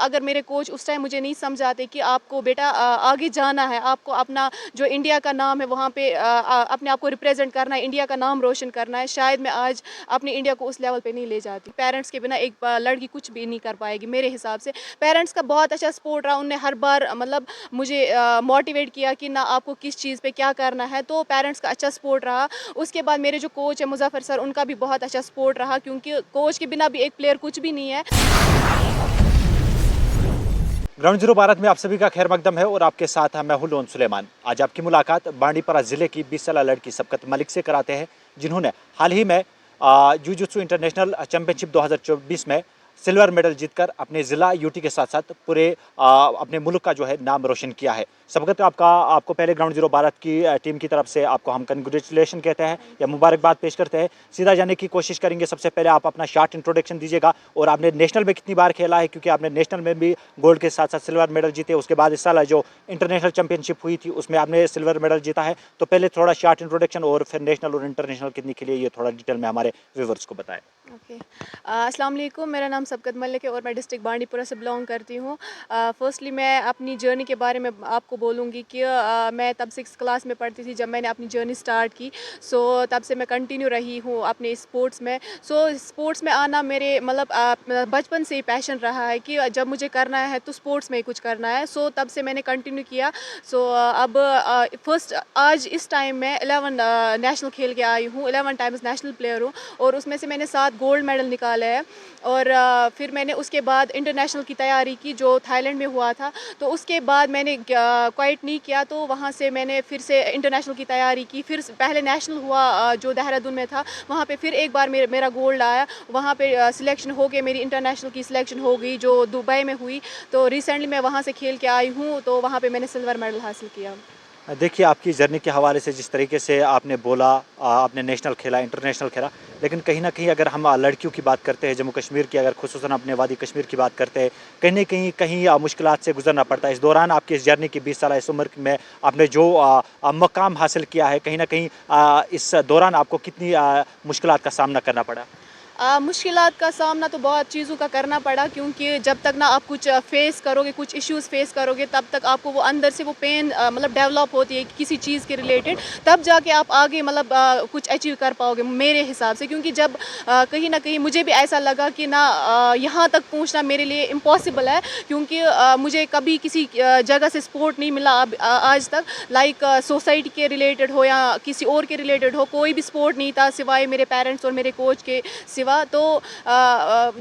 अगर मेरे कोच उस टाइम मुझे नहीं समझाते कि आपको बेटा आगे जाना है, आपको अपना जो इंडिया का नाम है वहाँ पे अपने आप को रिप्रेजेंट करना है, इंडिया का नाम रोशन करना है, शायद मैं आज अपनी इंडिया को उस लेवल पे नहीं ले जाती। पेरेंट्स के बिना एक लड़की कुछ भी नहीं कर पाएगी मेरे हिसाब से। पेरेंट्स का बहुत अच्छा सपोर्ट रहा, उनने हर बार मतलब मुझे मोटिवेट किया कि ना आपको किस चीज़ पे क्या करना है, तो पेरेंट्स का अच्छा सपोर्ट रहा। उसके बाद मेरे जो कोच है मुज़फ़्फ़र सर, उनका भी बहुत अच्छा सपोर्ट रहा, क्योंकि कोच के बिना भी एक प्लेयर कुछ भी नहीं है। ग्राउंड जीरो भारत में आप सभी का खैर मकदम है और आपके साथ हैं मैं हूं लोन सुलेमान। आज आपकी मुलाकात बांडीपरा जिले की 20 साल लड़की सबकत मलिक से कराते हैं, जिन्होंने हाल ही में जूजुत्सु इंटरनेशनल चैंपियनशिप 2024 में सिल्वर मेडल जीतकर अपने ज़िला यूटी के साथ साथ पूरे अपने मुल्क का जो है नाम रोशन किया है। सबकत आपको पहले ग्राउंड जीरो भारत की टीम की तरफ से आपको हम कंग्रेचुलेशन कहते हैं या मुबारकबाद पेश करते हैं। सीधा जाने की कोशिश करेंगे। सबसे पहले आप अपना शॉर्ट इंट्रोडक्शन दीजिएगा और आपने नेशनल में कितनी बार खेला है, क्योंकि आपने नेशनल में भी गोल्ड के साथ साथ सिल्वर मेडल जीते। उसके बाद इस साल जो इंटरनेशनल चैंपियनशिप हुई थी उसमें आपने सिल्वर मेडल जीता है। तो पहले थोड़ा शॉर्ट इंट्रोडक्शन और फिर नेशनल और इंटरनेशनल कितनी खेली है ये थोड़ा डिटेल में हमारे व्यूवर्स को बताएं। ओके, अस्सलाम वालेकुम। मेरा नाम सबकत मलिक है और मैं डिस्ट्रिक्ट बांडीपुरा से बिलोंग करती हूँ। फर्स्टली मैं अपनी जर्नी के बारे में आपको बोलूँगी कि मैं तब 6 क्लास में पढ़ती थी जब मैंने अपनी जर्नी स्टार्ट की। सो तब से मैं कंटिन्यू रही हूँ अपने स्पोर्ट्स में। सो स्पोर्ट्स में आना मेरे मतलब बचपन से ही पैशन रहा है कि जब मुझे करना है तो स्पोर्ट्स में ही कुछ करना है। सो तब से मैंने कंटिन्यू किया। सो अब फर्स्ट आज इस टाइम मैं 11 नेशनल खेल के आई हूँ, 11 टाइम्स नेशनल प्लेयर हूँ और उसमें से मैंने 7 गोल्ड मेडल निकाले हैं। और फिर मैंने उसके बाद इंटरनेशनल की तैयारी की जो थाईलैंड में हुआ था। तो उसके बाद मैंने क्वाइट नहीं किया, तो वहाँ से मैंने फिर से इंटरनेशनल की तैयारी की। फिर पहले नेशनल हुआ जो देहरादून में था, वहाँ पे फिर एक बार मेरा गोल्ड आया। वहाँ पे सिलेक्शन हो गई, मेरी इंटरनेशनल की सिलेक्शन हो गई जो दुबई में हुई। तो रिसेंटली मैं वहाँ से खेल के आई हूँ, तो वहाँ पर मैंने सिल्वर मेडल हासिल किया। देखिए, आपकी जर्नी के हवाले से जिस तरीके से आपने बोला, आपने नेशनल खेला, इंटरनेशनल खेला, लेकिन कहीं ना कहीं अगर हम लड़कियों की बात करते हैं जम्मू कश्मीर की, अगर खुसूसन अपने वादी कश्मीर की बात करते हैं, कहीं ना कहीं मुश्किलात से गुजरना पड़ता है। इस दौरान आपकी इस जर्नी की 20 साल इस उम्र में आपने जो मकाम हासिल किया है, कहीं ना कहीं इस दौरान आपको कितनी मुश्किलात का सामना करना पड़ा? मुश्किलात का सामना तो बहुत चीज़ों का करना पड़ा, क्योंकि जब तक ना आप कुछ फेस करोगे, कुछ इश्यूज़ फेस करोगे, तब तक आपको वो अंदर से वो पेन मतलब डेवलप होती है किसी चीज़ के रिलेटेड, तब जाके आप आगे मतलब कुछ अचीव कर पाओगे मेरे हिसाब से। क्योंकि जब कहीं ना कहीं मुझे भी ऐसा लगा कि ना यहाँ तक पहुँचना मेरे लिए इम्पॉसिबल है, क्योंकि मुझे कभी किसी जगह से सपोर्ट नहीं मिला अब आज तक। लाइक सोसाइटी के रिलेटेड हो या किसी और के रिलेटेड हो, कोई भी सपोर्ट नहीं था सिवाय मेरे पेरेंट्स और मेरे कोच के सिवा। तो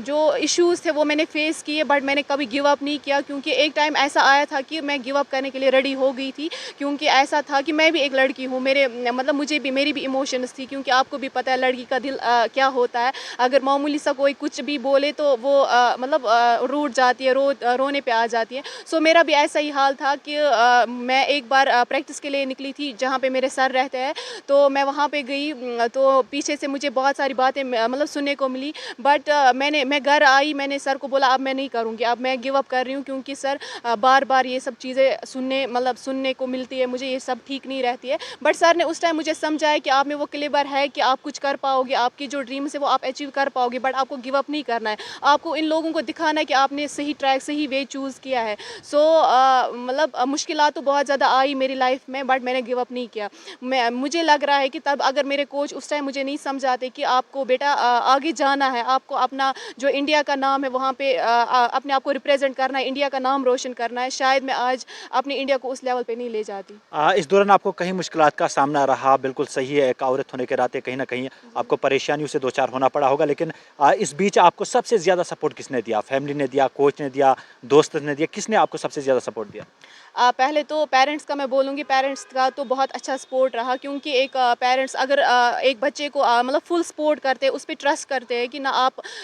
जो इश्यूज़ थे वो मैंने फेस किए, बट मैंने कभी गिव अप नहीं किया, क्योंकि एक टाइम ऐसा आया था कि मैं गिव अप करने के लिए रेडी हो गई थी। क्योंकि ऐसा था कि मैं भी एक लड़की हूँ, मेरे मतलब मेरी भी इमोशंस थी, क्योंकि आपको भी पता है लड़की का दिल क्या होता है। अगर मामूली सा कोई कुछ भी बोले तो वो मतलब रूठ जाती है, रोने पे आ जाती है। सो मेरा भी ऐसा ही हाल था कि मैं एक बार प्रैक्टिस के लिए निकली थी जहाँ पे मेरे सर रहते हैं। तो मैं वहाँ पे गई, तो पीछे से मुझे बहुत सारी बातें मतलब सुनने को मिली। बट मैं घर आई, मैंने सर को बोला अब मैं नहीं करूँगी, अब मैं गिव अप कर रही हूँ, क्योंकि सर बार बार ये सब चीज़ें सुनने को मिलती है, मुझे ये सब ठीक नहीं रहती है। बट सर ने उस टाइम मुझे समझाया कि आप में वो क्लेवर है कि आप कुछ कर पाओगे, आपकी जो ड्रीम्स है वो आप अचीव कर पाओगे, बट आपको गिव अप नहीं करना है। आपको इन लोगों को दिखाना है कि आपने सही ट्रैक, सही वे चूज़ किया है। सो मतलब मुश्किलात तो बहुत ज़्यादा आई मेरी लाइफ में, बट मैंने गिव अप नहीं किया। मुझे लग रहा है कि तब अगर मेरे कोच उस टाइम मुझे नहीं समझाते कि आपको बेटा आगे जाना है, आपको अपना जो इंडिया का नाम है वहाँ पे अपने आप को रिप्रेजेंट करना है, इंडिया का नाम रोशन करना है, शायद मैं आज अपनी इंडिया को उस लेवल पे नहीं ले जाती। इस दौरान आपको कहीं मुश्किलात का सामना रहा, बिल्कुल सही है, एक औरत होने के नाते कहीं ना कहीं आपको परेशानियों से दो चार होना पड़ा होगा, लेकिन इस बीच आपको सबसे ज़्यादा सपोर्ट किसने दिया? फैमिली ने दिया, कोच ने दिया, दोस्त ने दिया, किसने आपको सबसे ज़्यादा सपोर्ट दिया? पहले तो पेरेंट्स का मैं बोलूँगी, पेरेंट्स का तो बहुत अच्छा सपोर्ट रहा, क्योंकि एक पेरेंट्स अगर एक बच्चे को मतलब फुल सपोर्ट करते हैं, उस पे ट्रस्ट करते हैं कि ना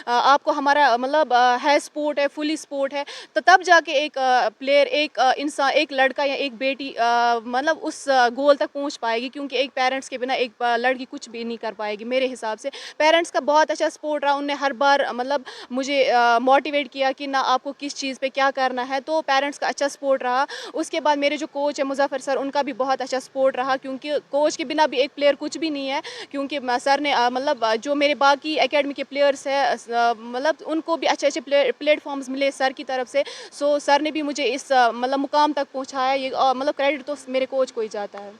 आपको हमारा मतलब है सपोर्ट है, फुली सपोर्ट है, तो तब जाके एक प्लेयर, एक इंसान, एक लड़का या एक बेटी मतलब उस गोल तक पहुँच पाएगी। क्योंकि एक पेरेंट्स के बिना एक लड़की कुछ भी नहीं कर पाएगी मेरे हिसाब से। पेरेंट्स का बहुत अच्छा सपोर्ट रहा, उनने हर बार मतलब मुझे मोटिवेट किया कि ना आपको किस चीज़ पे क्या करना है, तो पेरेंट्स का अच्छा सपोर्ट रहा। उसके बाद मेरे जो कोच है मुज़फ़्फ़र सर, उनका भी बहुत अच्छा सपोर्ट रहा, क्योंकि कोच के बिना भी एक प्लेयर कुछ भी नहीं है। क्योंकि सर ने मतलब जो मेरे बाकी एकेडमी के प्लेयर्स हैं मतलब उनको भी अच्छे अच्छे प्लेटफॉर्म्स मिले सर की तरफ से। सो सर ने भी मुझे इस मतलब मुकाम तक पहुँचाया। ये मतलब क्रेडिट तो मेरे कोच को ही जाता है।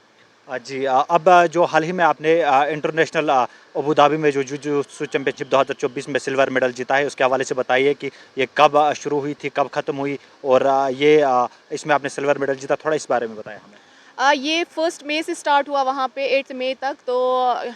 जी अब जो हाल ही में आपने इंटरनेशनल अबू धाबी में जो जुजुत्सु चैंपियनशिप 2024 में सिल्वर मेडल जीता है, उसके हवाले से बताइए कि ये कब शुरू हुई थी, कब ख़त्म हुई, और इसमें आपने सिल्वर मेडल जीता, थोड़ा इस बारे में बताएं हमें। ये 1 मई से स्टार्ट हुआ वहाँ पे 8 मई तक। तो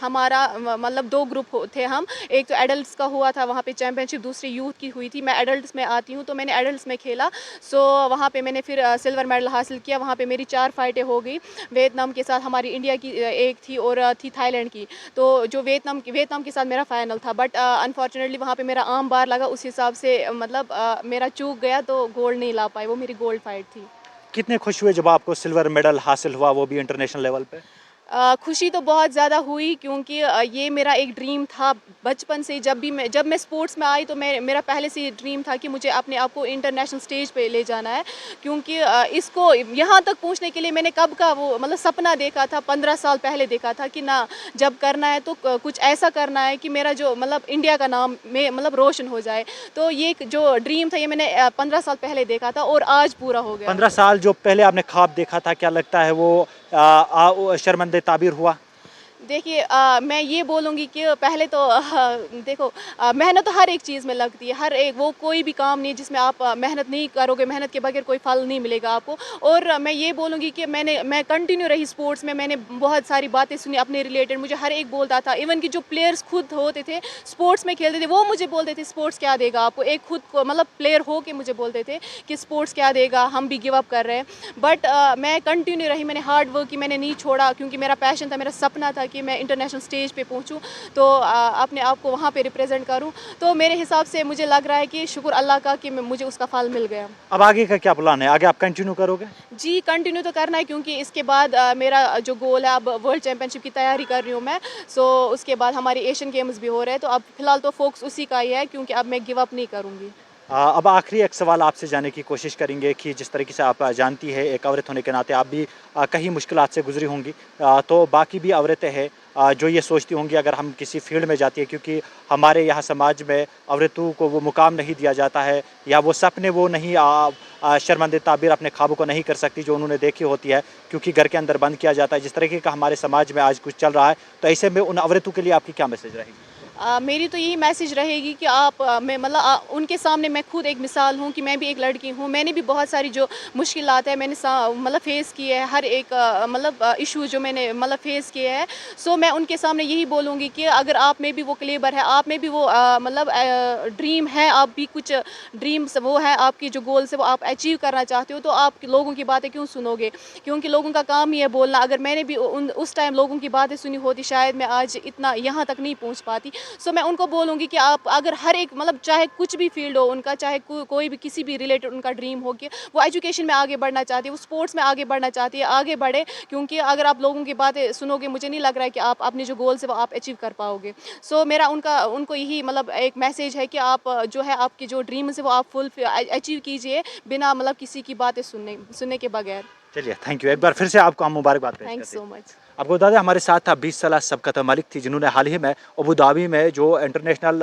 हमारा मतलब 2 ग्रुप थे हम। एक तो एडल्ट्स का हुआ था वहाँ पे चैंपियनशिप, दूसरी यूथ की हुई थी। मैं एडल्ट्स में आती हूँ, तो मैंने एडल्ट्स में खेला। सो वहाँ पे मैंने फिर सिल्वर मेडल हासिल किया। वहाँ पे मेरी 4 फाइटें हो गई। वियतनाम के साथ हमारी इंडिया की एक थी, और थी थाईलैंड की। तो जो वियतनाम के साथ मेरा फाइनल था, बट अनफॉर्चुनेटली वहाँ पे मेरा आर्म बार लगा, उस हिसाब से मतलब मेरा चूक गया, तो गोल्ड नहीं ला पाई। वो मेरी गोल्ड फाइट थी। कितने खुश हुए जब आपको सिल्वर मेडल हासिल हुआ, वो भी इंटरनेशनल लेवल पे? खुशी तो बहुत ज़्यादा हुई, क्योंकि ये मेरा एक ड्रीम था बचपन से। जब मैं स्पोर्ट्स में आई, तो मेरा पहले से ये ड्रीम था कि मुझे अपने आप को इंटरनेशनल स्टेज पे ले जाना है। क्योंकि इसको यहाँ तक पहुँचने के लिए मैंने कब का वो मतलब सपना देखा था, 15 साल पहले देखा था कि ना, जब करना है तो कुछ ऐसा करना है कि मेरा जो मतलब इंडिया का नाम में मतलब रोशन हो जाए। तो ये जो ड्रीम था, ये मैंने 15 साल पहले देखा था, और आज पूरा हो गया। 15 साल जो पहले आपने ख्वाब देखा था, क्या लगता है वो शर्मंदे ताबीर हुआ? देखिए, मैं ये बोलूँगी कि पहले तो देखो, मेहनत तो हर एक चीज़ में लगती है। हर एक वो कोई भी काम नहीं है जिसमें आप मेहनत नहीं करोगे, मेहनत के बगैर कोई फल नहीं मिलेगा आपको। और मैं ये बोलूँगी कि मैं कंटिन्यू रही स्पोर्ट्स में। मैंने बहुत सारी बातें सुनी अपने रिलेटेड। मुझे हर एक बोलता था, इवन कि जो प्लेयर्स खुद होते थे, स्पोर्ट्स में खेलते थे, वो मुझे बोलते थे स्पोर्ट्स क्या देगा आपको। एक खुद को मतलब प्लेयर हो के मुझे बोलते थे कि स्पोर्ट्स क्या देगा, हम भी गिव अप कर रहे हैं। बट मैं कंटिन्यू रही, मैंने हार्ड वर्क की, मैंने नहीं छोड़ा, क्योंकि मेरा पैशन था, मेरा सपना था कि मैं इंटरनेशनल स्टेज पे पहुंचूं, तो अपने आप को वहां पे रिप्रेजेंट करूं। तो मेरे हिसाब से मुझे लग रहा है कि शुक्र अल्लाह का कि मुझे उसका फल मिल गया। अब आगे का क्या प्लान है? आगे आप कंटिन्यू करोगे? जी, कंटिन्यू तो करना है, क्योंकि इसके बाद मेरा जो गोल है, अब वर्ल्ड चैंपियनशिप की तैयारी कर रही हूँ मैं। सो उसके बाद हमारे एशियन गेम्स भी हो रहे हैं, तो अब फिलहाल तो फोकस उसी का ही है, क्योंकि अब मैं गिव अप नहीं करूँगी। अब आखिरी एक सवाल आपसे जानने की कोशिश करेंगे कि जिस तरीके से आप जानती है, एक औरत होने के नाते आप भी कई मुश्किलात से गुजरी होंगी, तो बाकी भी औरतें हैं जो ये सोचती होंगी अगर हम किसी फील्ड में जाती है, क्योंकि हमारे यहाँ समाज में औरतों को वो मुकाम नहीं दिया जाता है, या वो सपने वो नहीं शर्मंदे ताबीर अपने ख्वाबों को नहीं कर सकती जो उन्होंने देखी होती है, क्योंकि घर के अंदर बंद किया जाता है। जिस तरीके का हमारे समाज में आज कुछ चल रहा है, तो ऐसे में उन औरतों के लिए आपकी क्या मैसेज रहेगी? मेरी तो यही मैसेज रहेगी कि आप मैं मतलब उनके सामने मैं खुद एक मिसाल हूँ कि मैं भी एक लड़की हूँ। मैंने भी बहुत सारी जो मुश्किलात है मैंने मतलब फेस की है, हर एक मतलब इशू जो मैंने मतलब फेस किए हैं। सो मैं उनके सामने यही बोलूँगी कि अगर आप में भी वो क्लेबर है, आप में भी वो मतलब ड्रीम है, आप भी कुछ ड्रीम्स वो है आपकी जो गोल्स है वो आप अचीव करना चाहते हो, तो आप लोगों की बातें क्यों सुनोगे? क्योंकि लोगों का काम ही है बोलना। अगर मैंने भी उस टाइम लोगों की बातें सुनी होती, शायद मैं आज इतना यहाँ तक नहीं पहुँच पाती। सो मैं उनको बोलूँगी कि आप अगर हर एक मतलब चाहे कुछ भी फील्ड हो उनका, चाहे कोई भी किसी भी रिलेटेड उनका ड्रीम हो कि वो एजुकेशन में आगे बढ़ना चाहती है, वो स्पोर्ट्स में आगे बढ़ना चाहती है, आगे बढ़े। क्योंकि अगर आप लोगों की बातें सुनोगे, मुझे नहीं लग रहा है कि आप अपने जो गोल्स है वो आप अचीव कर पाओगे। सो मेरा उनको यही मतलब एक मैसेज है कि आप जो है आपकी जो ड्रीम्स है वो आप फुल अचीव कीजिए, बिना मतलब किसी की बातें सुनने के बगैर। चलिए, थैंक यू। एक बार फिर से आपको हम मुबारकबाद पेश थैंक्स करते सो हैं। मच। आपको बता दें हमारे साथ था 20 साल सबकत मलिक थी, जिन्होंने हाल ही में अबू धाबी में जो इंटरनेशनल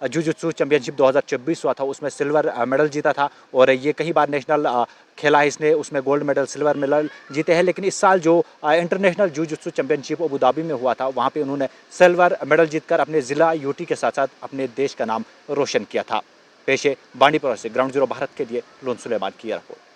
जुजुत्सु चैंपियनशिप 2024 हुआ था उसमें सिल्वर मेडल जीता था, और ये कई बार नेशनल खेला है इसने, उसमें गोल्ड मेडल, सिल्वर मेडल जीते हैं। लेकिन इस साल जो international jujutsu championship Abu Dhabi में हुआ था, वहाँ पे उन्होंने सिल्वर मेडल जीतकर अपने ज़िला यूटी के साथ साथ अपने देश का नाम रोशन किया था। पेशे बांडीपुरा से ग्राउंड जीरो भारत के लिए लोन सुलेमान की रिपोर्ट।